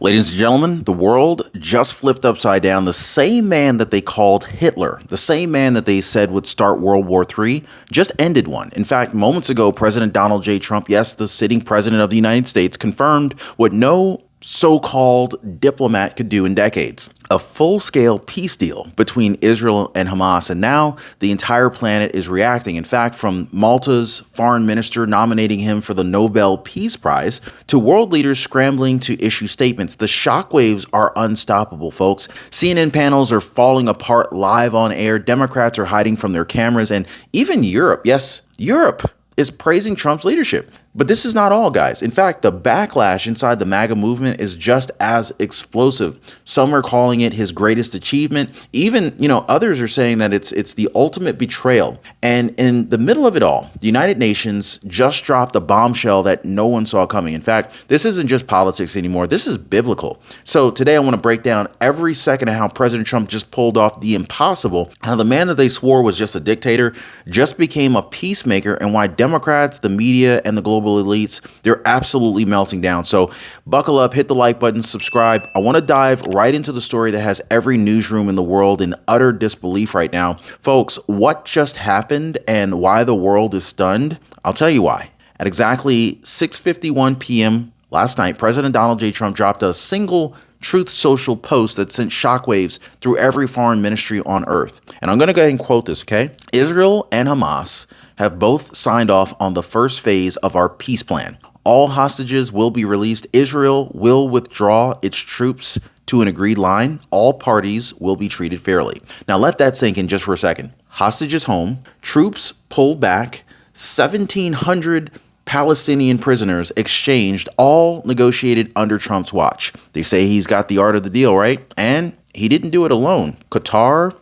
Ladies and gentlemen, the world just flipped upside down. The same man that they called Hitler, the same man that they said would start World War III, just ended one. In fact, moments ago, President Donald J. Trump, yes, the sitting president of the United States, confirmed what no so-called diplomat could do in decades. A full-scale peace deal between Israel and Hamas. And now the entire planet is reacting. In fact, from Malta's foreign minister nominating him for the Nobel Peace Prize to world leaders scrambling to issue statements. The shockwaves are unstoppable, folks. CNN panels are falling apart live on air. Democrats are hiding from their cameras. And even Europe, yes, Europe is praising Trump's leadership. But this is not all, guys. In fact, the backlash inside the MAGA movement is just as explosive. Some are calling it his greatest achievement. Even, others are saying that it's the ultimate betrayal. And in the middle of it all, the United Nations just dropped a bombshell that no one saw coming. In fact, this isn't just politics anymore. This is biblical. So today I want to break down every second of how President Trump just pulled off the impossible, how the man that they swore was just a dictator just became a peacemaker, and why Democrats, the media, and the global elites, they're absolutely melting down. So buckle up, hit the like button, subscribe. I want to dive right into the story that has every newsroom in the world in utter disbelief right now. Folks, what just happened and why the world is stunned? I'll tell you why. At exactly 6:51 p.m. last night, President Donald J. Trump dropped a single Truth Social post that sent shockwaves through every foreign ministry on earth. And I'm going to go ahead and quote this, okay? Israel and Hamas have both signed off on the first phase of our peace plan. All hostages will be released. Israel will withdraw its troops to an agreed line. All parties will be treated fairly. Now let that sink in just for a second. Hostages home, troops pulled back, 1,700 Palestinian prisoners exchanged, all negotiated under Trump's watch. They say he's got the art of the deal, right? And he didn't do it alone. Qatar,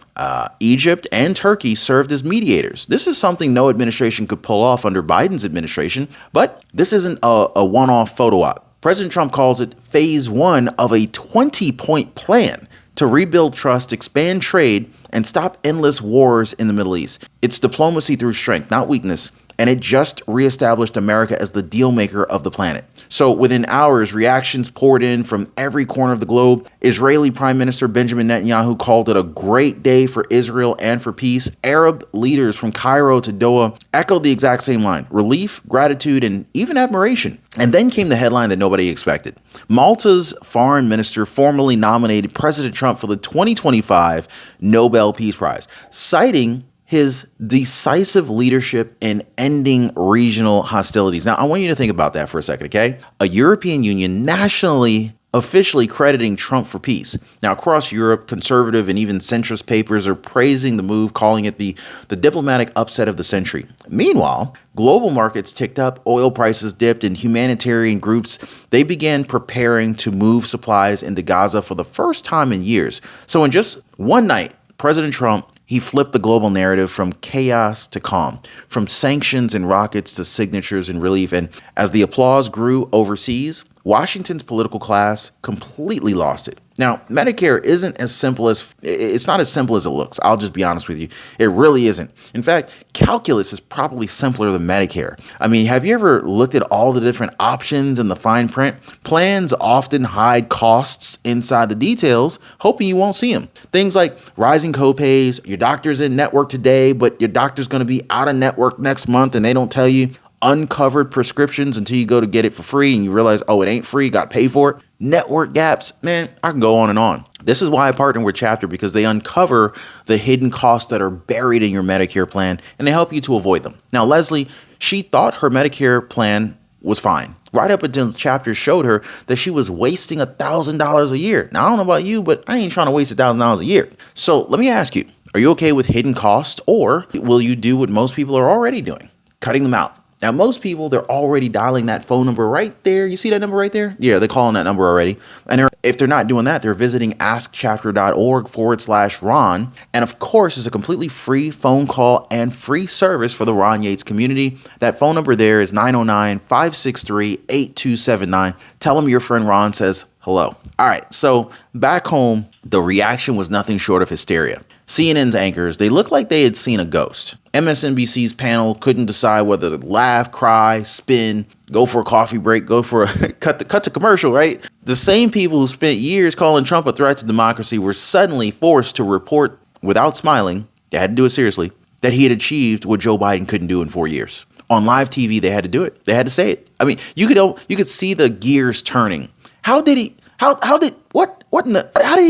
Egypt, and Turkey served as mediators. This is something no administration could pull off under Biden's administration, but this isn't a one-off photo op. President Trump calls it phase one of a 20-point plan to rebuild trust, expand trade, and stop endless wars in the Middle East. It's diplomacy through strength, not weakness. And it just reestablished America as the deal maker of the planet. So within hours, reactions poured in from every corner of the globe. Israeli Prime Minister Benjamin Netanyahu called it a great day for Israel and for peace. Arab leaders from Cairo to Doha echoed the exact same line: relief, gratitude, and even admiration. And then came the headline that nobody expected. Malta's foreign minister formally nominated President Trump for the 2025 Nobel Peace Prize, citing his decisive leadership in ending regional hostilities. Now, I want you to think about that for a second, okay? A European Union nationally, officially crediting Trump for peace. Now, across Europe, conservative and even centrist papers are praising the move, calling it the diplomatic upset of the century. Meanwhile, global markets ticked up, oil prices dipped, and humanitarian groups, they began preparing to move supplies into Gaza for the first time in years. So in just one night, President Trump, he flipped the global narrative from chaos to calm, from sanctions and rockets to signatures and relief. And as the applause grew overseas, Washington's political class completely lost it. Now, Medicare isn't as simple as, it's not as simple as it looks. I'll just be honest with you. It really isn't. In fact, calculus is probably simpler than Medicare. I mean, have you ever looked at all the different options in the fine print? Plans often hide costs inside the details, hoping you won't see them. Things like rising copays, your doctor's in network today, but your doctor's going to be out of network next month, and they don't tell you. Uncovered prescriptions until you go to get it for free and you realize, oh, it ain't free, got to pay for it. Network gaps, man, I can go on and on. This is why I partner with Chapter, because they uncover the hidden costs that are buried in your Medicare plan and they help you to avoid them. Now, Leslie, she thought her Medicare plan was fine, right up until Chapter showed her that she was wasting $1,000 a year. Now, I don't know about you, but I ain't trying to waste $1,000 a year. So let me ask you, are you okay with hidden costs, or will you do what most people are already doing, cutting them out? Now, most people, they're already dialing that phone number right there. You see that number right there? Yeah, they're calling that number already. And if they're not doing that, they're visiting askchapter.org/Ron. And of course, it's a completely free phone call and free service for the Ron Yates community. That phone number there is 909-563-8279. Tell them your friend Ron says hello. All right, so back home, the reaction was nothing short of hysteria. CNN's anchors, they looked like they had seen a ghost. MSNBC's panel couldn't decide whether to laugh, cry, spin, go for a coffee break, go for a cut to commercial, right? The same people who spent years calling Trump a threat to democracy were suddenly forced to report without smiling, they had to do it seriously, that he had achieved what Joe Biden couldn't do in 4 years. On live TV, they had to do it. They had to say it. I mean, you could see the gears turning. How did he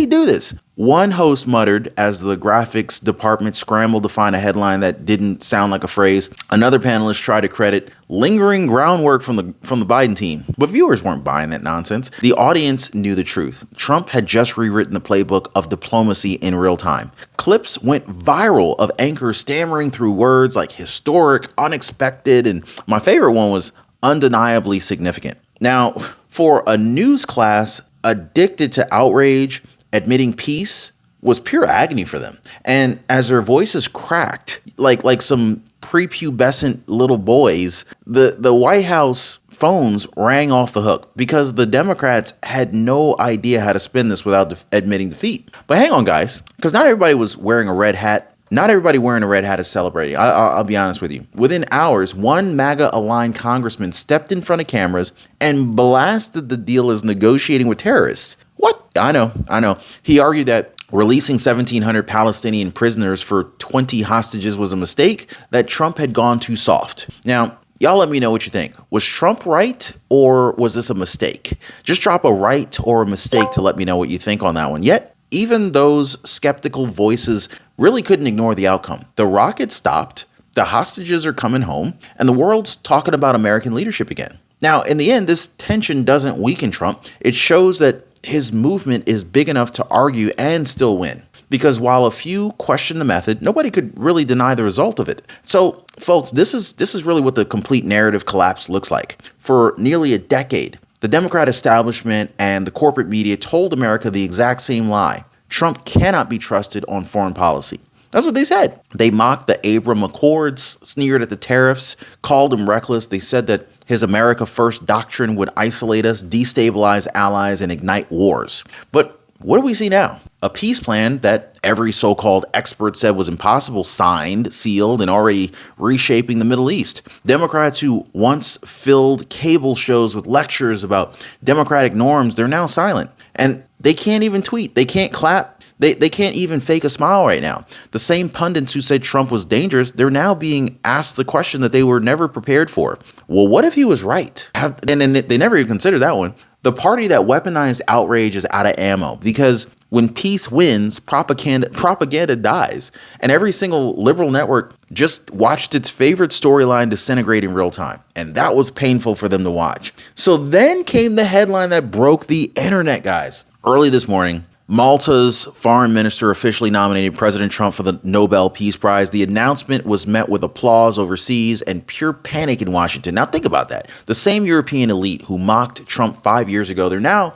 do this? One host muttered as the graphics department scrambled to find a headline that didn't sound like a phrase. Another panelist tried to credit lingering groundwork from the Biden team. But viewers weren't buying that nonsense. The audience knew the truth. Trump had just rewritten the playbook of diplomacy in real time. Clips went viral of anchors stammering through words like historic, unexpected, and my favorite one was undeniably significant. Now, for a news class addicted to outrage, admitting peace was pure agony for them. And as their voices cracked, like some prepubescent little boys, the White House phones rang off the hook because the Democrats had no idea how to spin this without admitting defeat. But hang on, guys, because not everybody was wearing a red hat. Not everybody wearing a red hat is celebrating. I'll be honest with you. Within hours, one MAGA-aligned congressman stepped in front of cameras and blasted the deal as negotiating with terrorists. What? I know. He argued that releasing 1,700 Palestinian prisoners for 20 hostages was a mistake, that Trump had gone too soft. Now, y'all let me know what you think. Was Trump right, or was this a mistake? Just drop a right or a mistake to let me know what you think on that one. Yet, even those skeptical voices really couldn't ignore the outcome. The rocket stopped, the hostages are coming home, and the world's talking about American leadership again. Now, in the end, this tension doesn't weaken Trump. It shows that his movement is big enough to argue and still win. Because while a few question the method, nobody could really deny the result of it. So, folks, this is really what the complete narrative collapse looks like. For nearly a decade, the Democrat establishment and the corporate media told America the exact same lie. Trump cannot be trusted on foreign policy. That's what they said. They mocked the Abraham Accords, sneered at the tariffs, called him reckless. They said that his America First doctrine would isolate us, destabilize allies, and ignite wars. But what do we see now? A peace plan that every so-called expert said was impossible, signed, sealed, and already reshaping the Middle East. Democrats who once filled cable shows with lectures about democratic norms, they're now silent. And they can't even tweet. They can't clap. They can't even fake a smile right now. The same pundits who said Trump was dangerous, they're now being asked the question that they were never prepared for. Well, what if he was right? And they never even considered that one. The party that weaponized outrage is out of ammo because when peace wins, propaganda dies. And every single liberal network just watched its favorite storyline disintegrate in real time. And that was painful for them to watch. So then came the headline that broke the internet, guys. Early this morning, Malta's foreign minister officially nominated President Trump for the Nobel Peace Prize. The announcement was met with applause overseas and pure panic in Washington. Now think about that. The same European elite who mocked Trump 5 years ago, they're now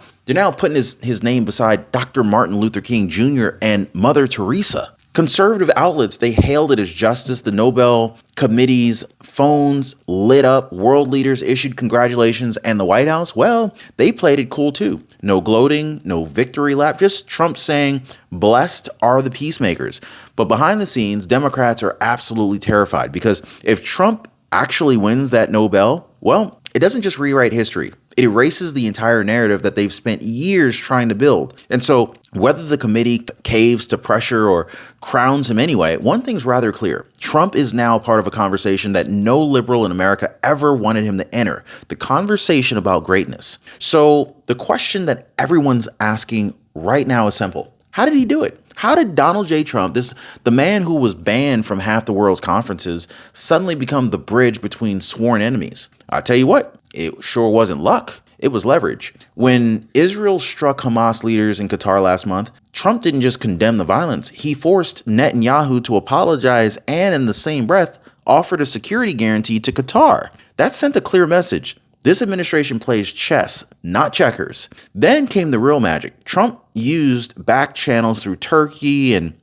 putting his name beside Dr. Martin Luther King Jr. and Mother Teresa. Conservative outlets, they hailed it as justice. The Nobel Committee's phones lit up. World leaders issued congratulations. And the White House, well, they played it cool too. No gloating, no victory lap, just Trump saying, blessed are the peacemakers. But behind the scenes, Democrats are absolutely terrified because if Trump actually wins that Nobel, well, it doesn't just rewrite history. It erases the entire narrative that they've spent years trying to build. And so whether the committee caves to pressure or crowns him anyway, one thing's rather clear. Trump is now part of a conversation that no liberal in America ever wanted him to enter, the conversation about greatness. So the question that everyone's asking right now is simple. How did he do it? How did Donald J. Trump, the man who was banned from half the world's conferences, suddenly become the bridge between sworn enemies? I'll tell you what, it sure wasn't luck. It was leverage. When Israel struck Hamas leaders in Qatar last month, Trump didn't just condemn the violence. He forced Netanyahu to apologize and in the same breath offered a security guarantee to Qatar. That sent a clear message. This administration plays chess, not checkers. Then came the real magic. Trump used back channels through Turkey and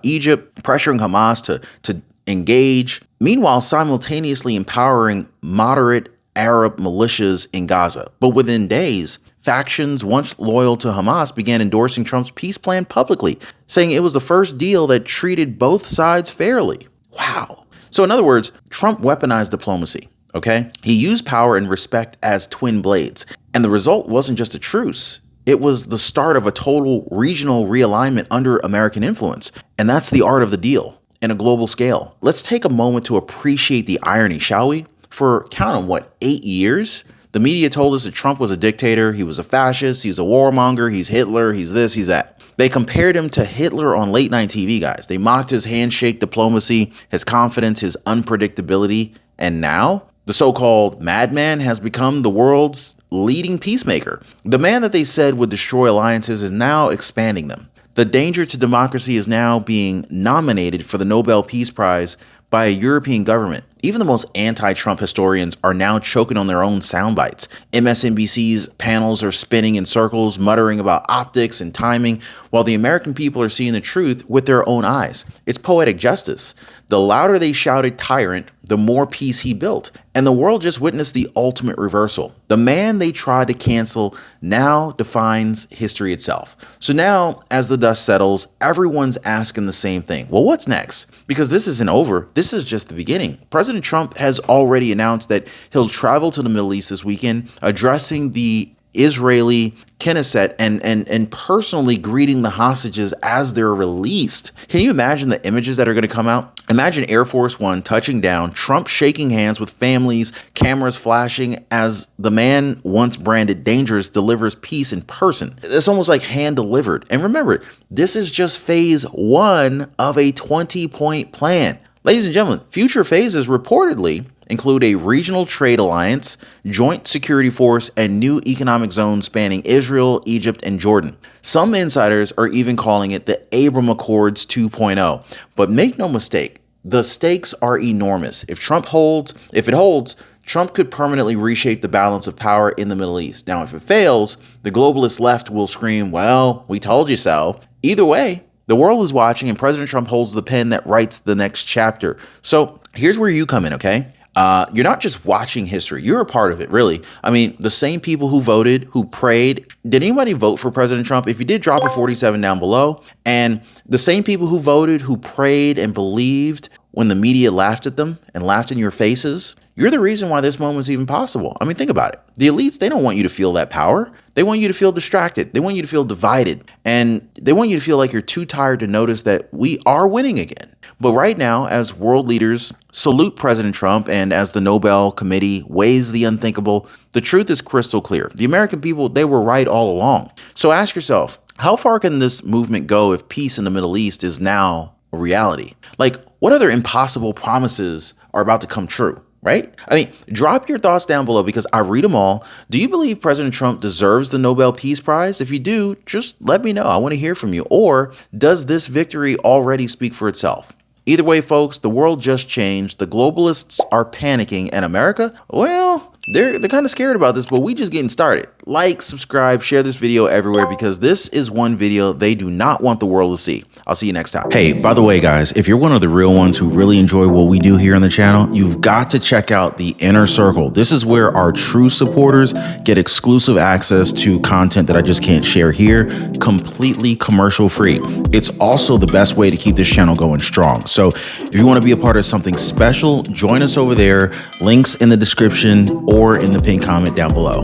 Egypt, pressuring Hamas to engage, meanwhile simultaneously empowering moderate Arab militias in Gaza. But within days, Factions once loyal to Hamas began endorsing Trump's peace plan publicly, saying it was the first deal that treated both sides fairly. Wow. So in other words, Trump weaponized diplomacy, okay? He used power and respect as twin blades. And the result wasn't just a truce. It was the start of a total regional realignment under American influence. And that's the art of the deal in a global scale. Let's take a moment to appreciate the irony, shall we? For count on what, 8 years? The media told us that Trump was a dictator, he was a fascist, he's a warmonger, he's Hitler, he's this, he's that. They compared him to Hitler on late night TV, guys. They mocked his handshake diplomacy, his confidence, his unpredictability. And now, the so-called madman has become the world's leading peacemaker. The man that they said would destroy alliances is now expanding them. The danger to democracy is now being nominated for the Nobel Peace Prize by a European government. Even the most anti-Trump historians are now choking on their own sound bites. MSNBC's panels are spinning in circles, muttering about optics and timing, while the American people are seeing the truth with their own eyes. It's poetic justice. The louder they shouted tyrant, the more peace he built. And the world just witnessed the ultimate reversal. The man they tried to cancel now defines history itself. So now, as the dust settles, everyone's asking the same thing. Well, what's next? Because this isn't over. This is just the beginning. President Trump has already announced that he'll travel to the Middle East this weekend, addressing the Israeli Knesset and personally greeting the hostages as they're released. Can you imagine the images that are going to come out? Imagine Air Force One touching down, Trump shaking hands with families, cameras flashing as the man once branded dangerous delivers peace in person. It's almost like hand delivered. And remember, this is just phase one of a 20-point plan. Ladies and gentlemen, future phases reportedly include a regional trade alliance, joint security force, and new economic zones spanning Israel, Egypt, and Jordan. Some insiders are even calling it the Abraham Accords 2.0. But make no mistake, the stakes are enormous. If it holds, Trump could permanently reshape the balance of power in the Middle East. Now, if it fails, the globalist left will scream, well, we told you so. Either way, the world is watching, and President Trump holds the pen that writes the next chapter. So here's where you come in, okay? You're not just watching history. You're a part of it, really. I mean, the same people who voted, who prayed. Did anybody vote for President Trump? If you did, drop a 47 down below. And the same people who voted, who prayed and believed when the media laughed at them and laughed in your faces, you're the reason why this moment is even possible. I mean, think about it. The elites, they don't want you to feel that power. They want you to feel distracted. They want you to feel divided. And they want you to feel like you're too tired to notice that we are winning again. But right now, as world leaders salute President Trump and as the Nobel Committee weighs the unthinkable, the truth is crystal clear. The American people, they were right all along. So ask yourself, how far can this movement go if peace in the Middle East is now a reality? Like, what other impossible promises are about to come true? Right? I mean, drop your thoughts down below because I read them all. Do you believe President Trump deserves the Nobel Peace Prize? If you do, just let me know. I want to hear from you. Or does this victory already speak for itself? Either way, folks, the world just changed. The globalists are panicking, and America, well, they're kind of scared about this, but we just getting started. Like, subscribe, share this video everywhere because this is one video they do not want the world to see. I'll see you next time. Hey, by the way, guys, if you're one of the real ones who really enjoy what we do here on the channel, you've got to check out the Inner Circle. This is where our true supporters get exclusive access to content that I just can't share here, completely commercial free. It's also the best way to keep this channel going strong. So if you want to be a part of something special, join us over there. Links in the description or in the pinned comment down below.